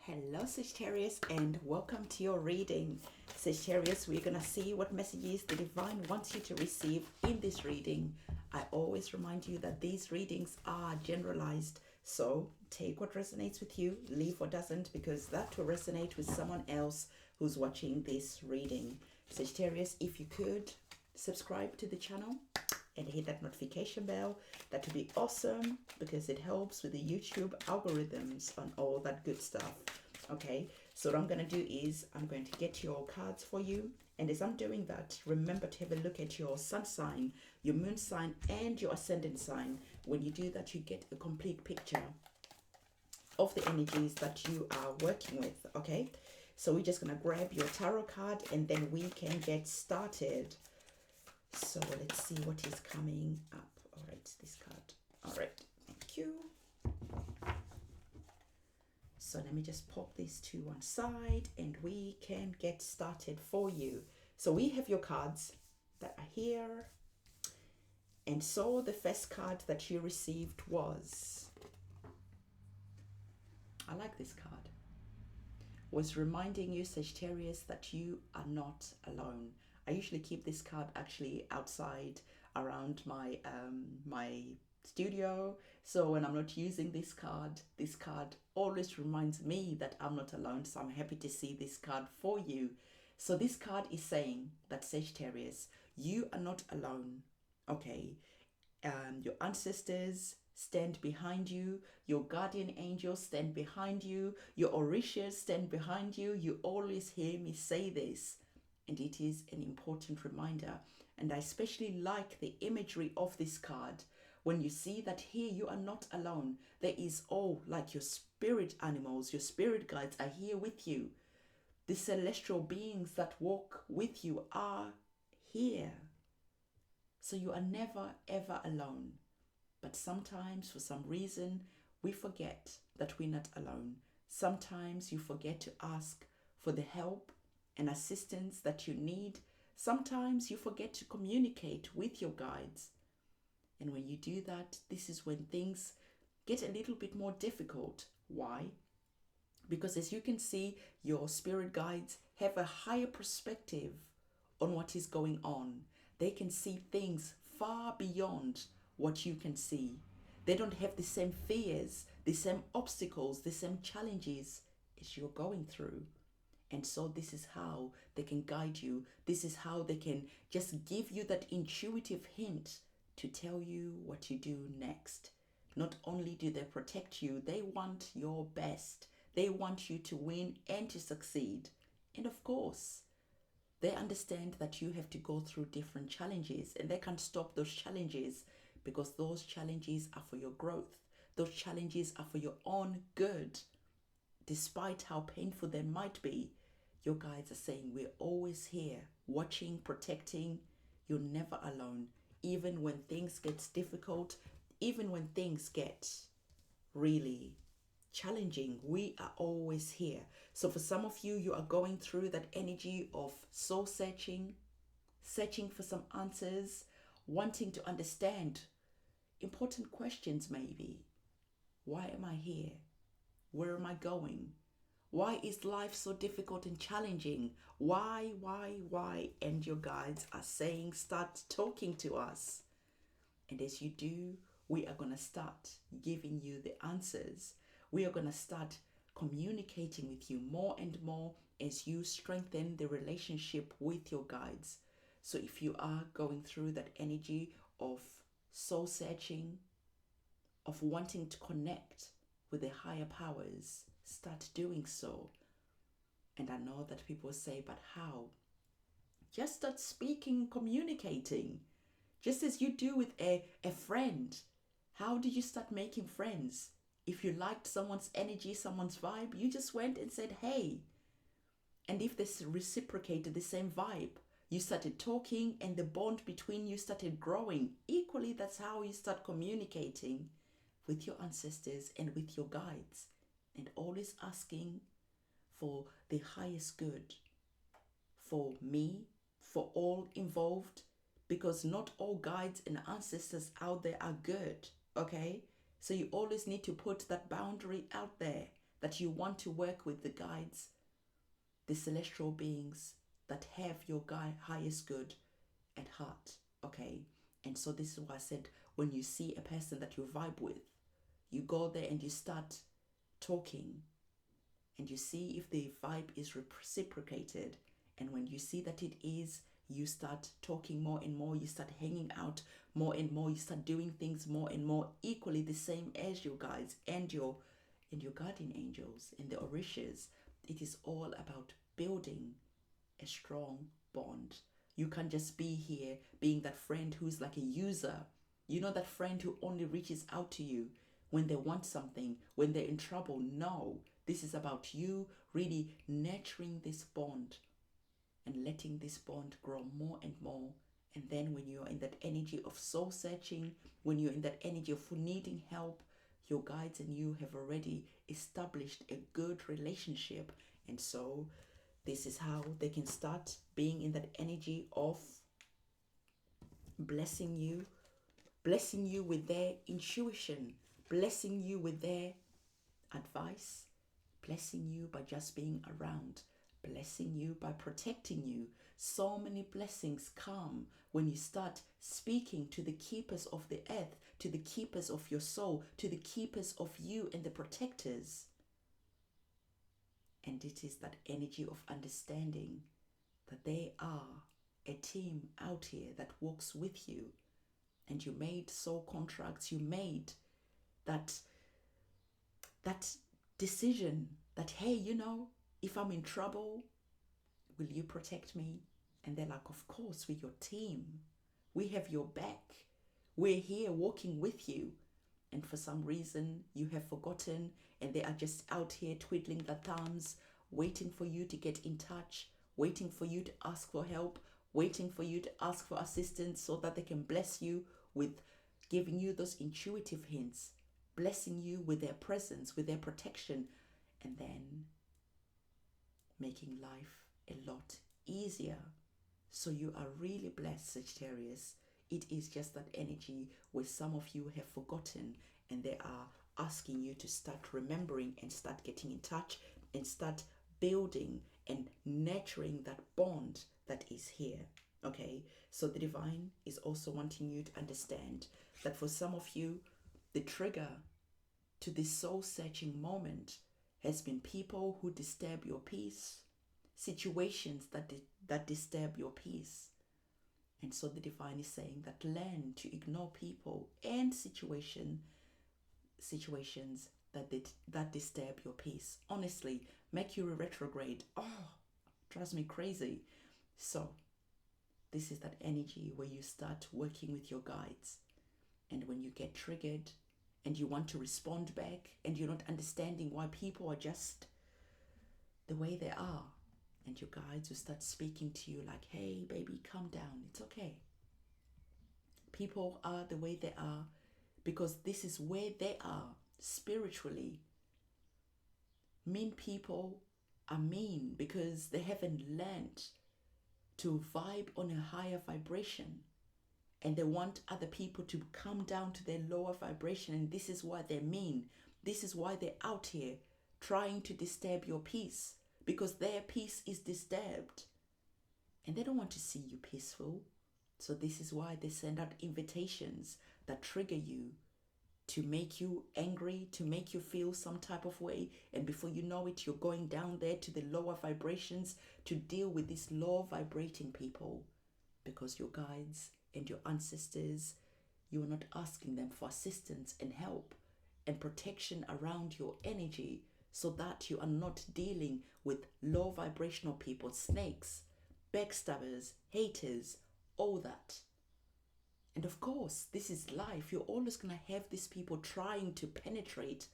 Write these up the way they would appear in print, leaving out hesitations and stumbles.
Hello Sagittarius and welcome to your reading. Sagittarius, we're going to see what messages the divine wants you to receive in this reading. I always remind you that these readings are generalized, so take what resonates with you, leave what doesn't, because that will resonate with someone else who's watching this reading. Sagittarius, if you could subscribe to the channel and hit that notification bell, that would be awesome because it helps with the YouTube algorithms on all that good stuff. Okay, so what I'm going to do is I'm going to get your cards for you, and as I'm doing that, remember to have a look at your sun sign, your moon sign, and your ascendant sign. When you do that, you get a complete picture of the energies that you are working with. Okay, so we're just going to grab your tarot card and then we can get started. So let's see what is coming up. All right, this card. All right, thank you. So let me just pop this to one side and we can get started for you. So we have your cards that are here. And so the first card that you received was, I like this card, was reminding you, Sagittarius, that you are not alone. I usually keep this card actually outside around my my studio. So when I'm not using this card always reminds me that I'm not alone. So I'm happy to see this card for you. So this card is saying that, Sagittarius, you are not alone. Okay, your ancestors stand behind you, your guardian angels stand behind you, your orishas stand behind you. You always hear me say this, and it is an important reminder. And I especially like the imagery of this card. When you see that here you are not alone, there is like your spirit animals, your spirit guides are here with you. The celestial beings that walk with you are here. So you are never ever alone. But sometimes, for some reason, we forget that we're not alone. Sometimes you forget to ask for the help and assistance that you need. Sometimes you forget to communicate with your guides. And when you do that, this is when things get a little bit more difficult. Why? Because as you can see, your spirit guides have a higher perspective on what is going on. They can see things far beyond what you can see. They don't have the same fears, the same obstacles, the same challenges as you're going through. And so this is how they can guide you. This is how they can just give you that intuitive hint to tell you what to do next. Not only do they protect you, they want your best. They want you to win and to succeed. And of course, they understand that you have to go through different challenges, and they can't stop those challenges because those challenges are for your growth. Those challenges are for your own good. Despite how painful they might be, your guides are saying, we're always here, watching, protecting. You're never alone. Even when things get difficult, even when things get really challenging, we are always here. So for some of you, you are going through that energy of soul searching, searching for some answers, wanting to understand important questions maybe. Why am I here? Where am I going? Why is life so difficult and challenging? Why? And your guides are saying, start talking to us. And as you do, we are going to start giving you the answers. We are going to start communicating with you more and more as you strengthen the relationship with your guides. So if you are going through that energy of soul searching, of wanting to connect with the higher powers, start doing so. And I know that people say, but how? Just start speaking, communicating, just as you do with a friend. How do you start making friends? If you liked someone's energy, someone's vibe, you just went and said, hey. And if they reciprocated the same vibe, you started talking and the bond between you started growing. Equally, that's how you start communicating with your ancestors and with your guides, and always asking for the highest good for me, for all involved, because not all guides and ancestors out there are good. Okay, so you always need to put that boundary out there that you want to work with the guides, the celestial beings that have your highest good at heart, okay? And so this is why I said, when you see a person that you vibe with, you go there and you start talking and you see if the vibe is reciprocated. And when you see that it is, you start talking more and more, you start hanging out more and more, you start doing things more and more, equally the same as your guides and your guardian angels and the orishas. It is all about building a strong bond. You can't just be here being that friend who's like a user. You know, that friend who only reaches out to you when they want something, when they're in trouble. No, this is about you really nurturing this bond and letting this bond grow more and more. And then when you're in that energy of soul searching, when you're in that energy of needing help, your guides and you have already established a good relationship. And so this is how they can start being in that energy of blessing you with their intuition, blessing you with their advice, blessing you by just being around, blessing you by protecting you. So many blessings come when you start speaking to the keepers of the earth, to the keepers of your soul, to the keepers of you and the protectors. And it is that energy of understanding that they are a team out here that works with you. And you made soul contracts, you made that decision that, hey, you know, if I'm in trouble, will you protect me? And they're like, of course, we're your team. We have your back. We're here walking with you. And for some reason, you have forgotten, and they are just out here twiddling their thumbs, waiting for you to get in touch, waiting for you to ask for help, waiting for you to ask for assistance so that they can bless you with giving you those intuitive hints, blessing you with their presence, with their protection, and then making life a lot easier. So you are really blessed, Sagittarius. It is just that energy where some of you have forgotten and they are asking you to start remembering and start getting in touch and start building and nurturing that bond that is here. Okay, so the divine is also wanting you to understand that for some of you, the trigger to this soul searching moment has been people who disturb your peace, situations that disturb your peace. And so the divine is saying that learn to ignore people and situations that disturb your peace. Honestly, Mercury retrograde, drives me crazy. So this is that energy where you start working with your guides. And when you get triggered and you want to respond back and you're not understanding why people are just the way they are, and your guides will start speaking to you like, hey, baby, calm down. It's okay. People are the way they are because this is where they are spiritually. Mean people are mean because they haven't learned to vibe on a higher vibration. And they want other people to come down to their lower vibration. And this is why they're mean. This is why they're out here trying to disturb your peace, because their peace is disturbed. And they don't want to see you peaceful. So this is why they send out invitations that trigger you, to make you angry, to make you feel some type of way. And before you know it, you're going down there to the lower vibrations to deal with these low vibrating people, because your guides and your ancestors, you are not asking them for assistance and help and protection around your energy, so that you are not dealing with low vibrational people, snakes, backstabbers, haters, all that. And of course, this is life. You're always going to have these people trying to penetrate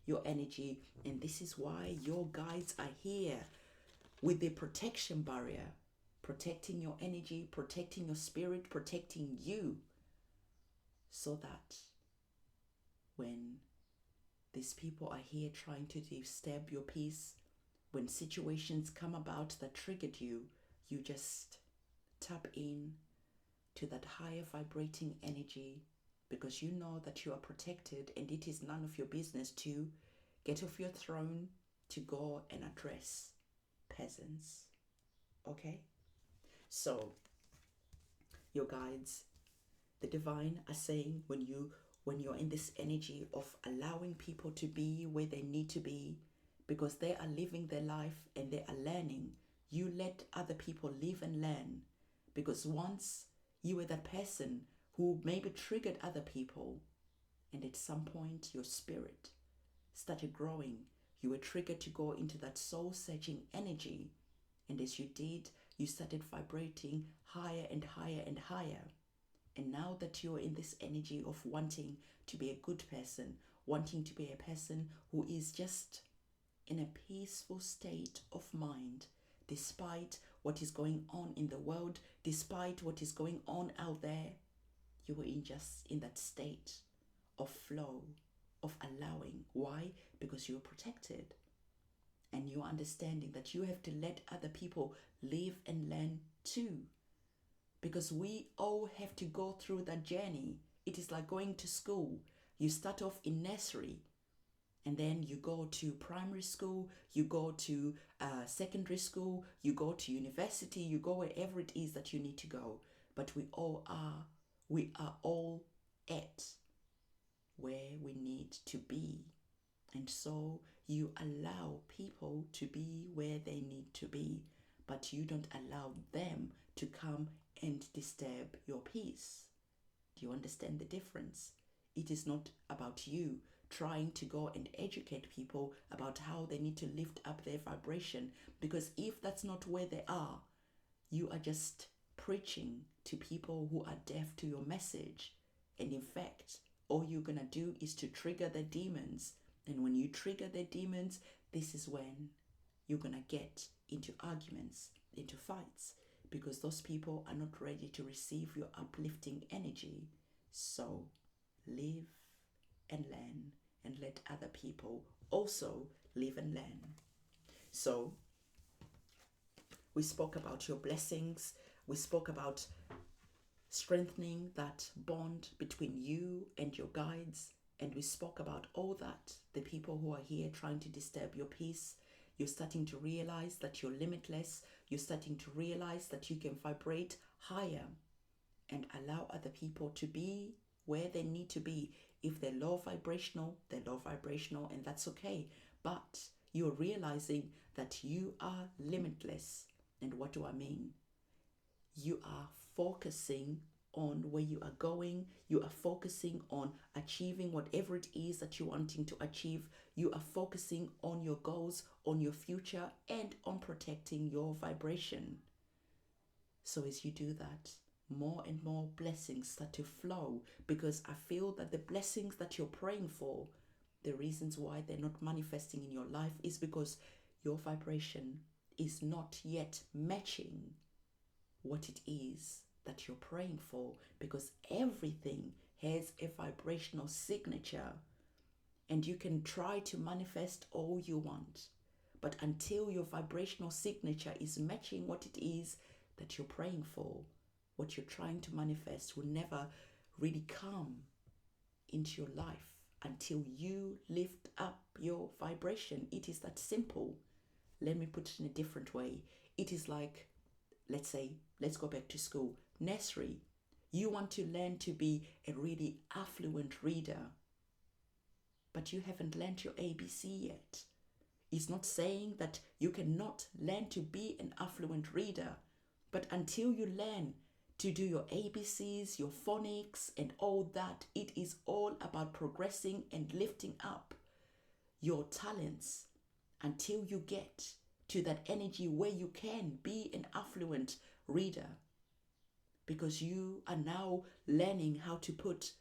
your energy. And this is why your guides are here with the protection barrier, protecting your energy, protecting your spirit, protecting you, so that when these people are here trying to disturb your peace, when situations come about that triggered you, you just tap in to that higher vibrating energy, because you know that you are protected and it is none of your business to get off your throne, to go and address peasants. Okay? So, your guides, the divine, are saying when you're in this energy of allowing people to be where they need to be, because they are living their life and they are learning, you let other people live and learn. Because once you were that person who maybe triggered other people, and at some point your spirit started growing, you were triggered to go into that soul-searching energy. And as you did, you started vibrating higher and higher and higher. And now that you're in this energy of wanting to be a good person, wanting to be a person who is just in a peaceful state of mind, despite what is going on in the world, despite what is going on out there, you were just in that state of flow, of allowing. Why? Because you're protected. And you're understanding that you have to let other people live and learn too. Because we all have to go through that journey. It is like going to school. You start off in nursery, and then you go to primary school, you go to secondary school, you go to university, you go wherever it is that you need to go. But we are all at where we need to be. And so you allow people to be where they need to be, but you don't allow them to come and disturb your peace. Do you understand the difference? It is not about you trying to go and educate people about how they need to lift up their vibration, because if that's not where they are, you are just preaching to people who are deaf to your message. And in fact, all you're gonna do is to trigger their demons. And when you trigger their demons, this is when you're gonna get into arguments, into fights, because those people are not ready to receive your uplifting energy. So live and learn, and let other people also live and learn. So we spoke about your blessings. We spoke about strengthening that bond between you and your guides. And we spoke about all that, the people who are here trying to disturb your peace. You're starting to realize that you're limitless. You're starting to realize that you can vibrate higher and allow other people to be where they need to be. If they're low vibrational, and that's okay. But you're realizing that you are limitless. And what do I mean? You are focusing on where you are going. You are focusing on achieving whatever it is that you're wanting to achieve. You are focusing on your goals, on your future, and on protecting your vibration. So as you do that, more and more blessings start to flow, because I feel that the blessings that you're praying for, the reasons why they're not manifesting in your life is because your vibration is not yet matching what it is that you're praying for, because everything has a vibrational signature, and you can try to manifest all you want, but until your vibrational signature is matching what it is that you're praying for, what you're trying to manifest will never really come into your life until you lift up your vibration. It is that simple. Let me put it in a different way. It is like, let's go back to school. Nursery. You want to learn to be a really affluent reader, but you haven't learned your ABC yet. It's not saying that you cannot learn to be an affluent reader, but until you learn to do your ABCs, your phonics, and all that, it is all about progressing and lifting up your talents until you get to that energy where you can be an affluent reader, because you are now learning how to put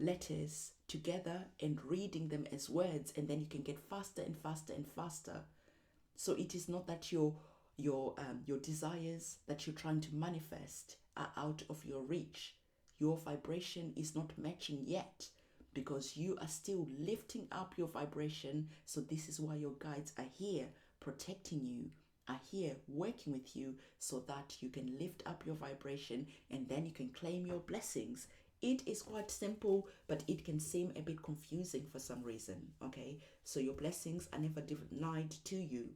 letters together and reading them as words, and then you can get faster and faster and faster. So it is not that your desires that you're trying to manifest are out of your reach. Your vibration is not matching yet, because you are still lifting up your vibration. So this is why your guides are here protecting you, are here working with you, so that you can lift up your vibration, and then you can claim your blessings It is quite simple, but it can seem a bit confusing for some reason, okay? So your blessings are never denied to you.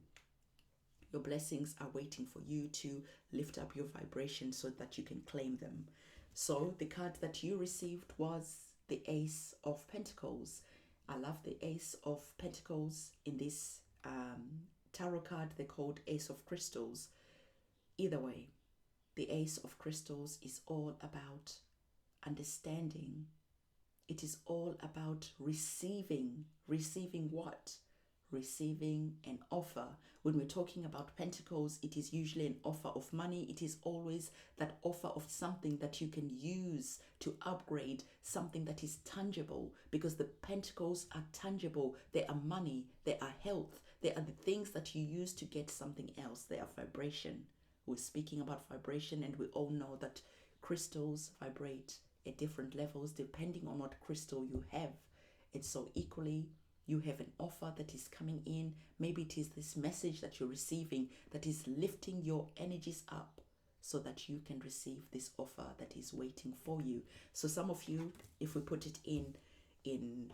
Your blessings are waiting for you to lift up your vibration so that you can claim them. So the card that you received was the Ace of Pentacles. I love the Ace of Pentacles in this tarot card. They're called Ace of Crystals. Either way, the Ace of Crystals is all about understanding. It is all about receiving. Receiving what? Receiving an offer. When we're talking about pentacles, it is usually an offer of money. It is always that offer of something that you can use to upgrade, something that is tangible, because the pentacles are tangible. They are money, they are health, they are the things that you use to get something else. They are vibration. We're speaking about vibration, and we all know that crystals vibrate at different levels depending on what crystal you have. And so equally, you have an offer that is coming in. Maybe it is this message that you're receiving that is lifting your energies up so that you can receive this offer that is waiting for you. So some of you, if we put it in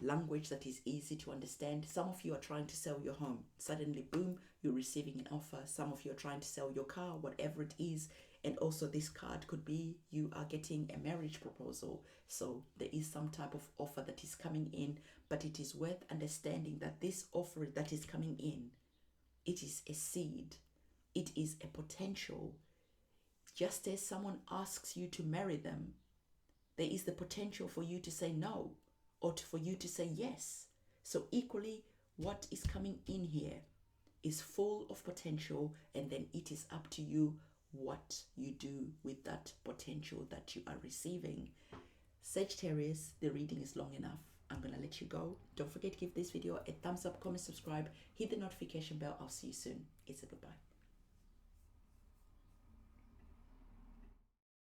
language that is easy to understand, some of you are trying to sell your home. Suddenly, boom, you're receiving an offer. Some of you are trying to sell your car, whatever it is. And also this card could be you are getting a marriage proposal. So there is some type of offer that is coming in, but it is worth understanding that this offer that is coming in, it is a seed. It is a potential. Just as someone asks you to marry them, there is the potential for you to say no or for you to say yes. So equally, what is coming in here is full of potential, and then it is up to you what you do with that potential that you are receiving. Sagittarius, the reading is long enough. I'm going to let you go. Don't forget to give this video a thumbs up, comment, subscribe, hit the notification bell. I'll see you soon. It's a goodbye.